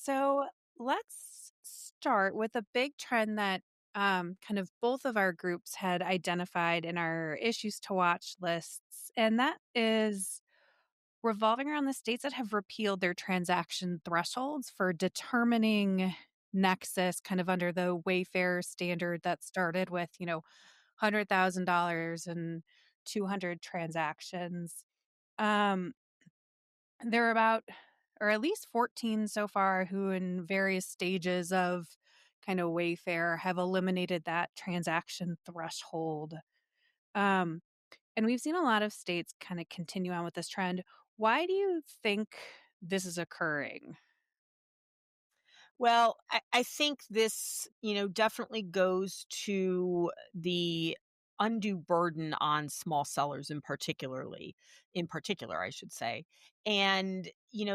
So let's start with a big trend that kind of both of our groups had identified in our issues to watch lists, and that is revolving around the states that have repealed their transaction thresholds for determining Nexus, kind of under the Wayfair standard that started with, $100,000 and 200 transactions. Um, there are about, or at least 14 so far, who in various stages of kind of Wayfair have eliminated that transaction threshold. Um, and we've seen a lot of states kind of continue on with this trend. Why do you think this is occurring? Well, I think this, definitely goes to the undue burden on small sellers in particular, I should say. And,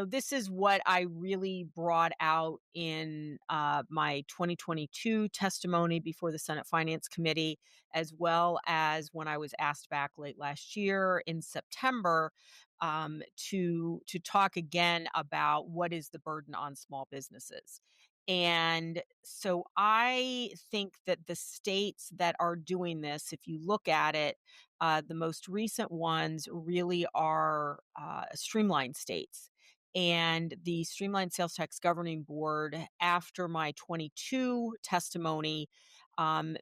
this is what I really brought out in my 2022 testimony before the Senate Finance Committee, as well as when I was asked back late last year in September to talk again about what is the burden on small businesses. And so I think that the states that are doing this, if you look at it, the most recent ones really are streamline states. And the Streamline Sales Tax Governing Board, after my 22 testimony,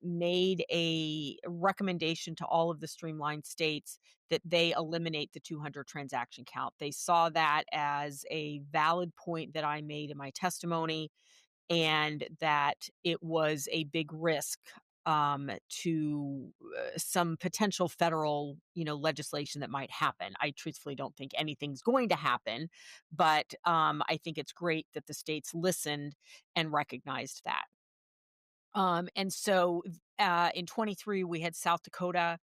made a recommendation to all of the streamlined states that they eliminate the 200 transaction count. They saw that as a valid point that I made in my testimony, and that it was a big risk to some potential federal, legislation that might happen. I truthfully don't think anything's going to happen, but I think it's great that the states listened and recognized that. And so in 23, we had South Dakota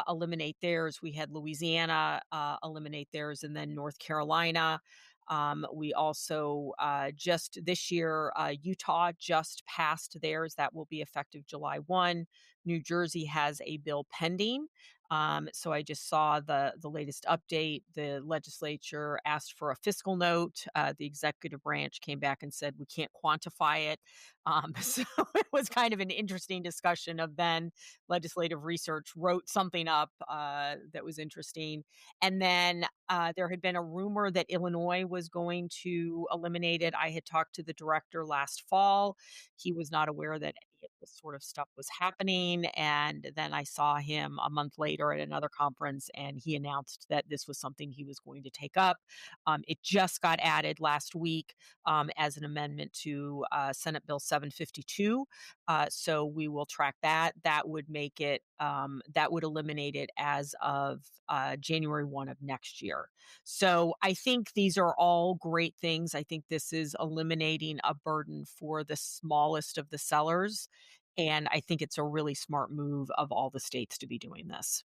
eliminate theirs. We had Louisiana eliminate theirs, and then North Carolina. We also just this year, Utah just passed theirs. That will be effective July 1. New Jersey has a bill pending. So I just saw the latest update. The legislature asked for a fiscal note. The executive branch came back and said we can't quantify it. So it was kind of an interesting discussion of then legislative research wrote something up that was interesting. And then there had been a rumor that Illinois was going to eliminate it. I had talked to the director last fall. He was not aware that any of this sort of stuff was happening. And then I saw him a month later at another conference, and he announced that this was something he was going to take up. It just got added last week as an amendment to Senate Bill 752. So we will track that. That would make it, that would eliminate it as of January 1 of next year. So I think these are all great things. I think this is eliminating a burden for the smallest of the sellers. And I think it's a really smart move of all the states to be doing this.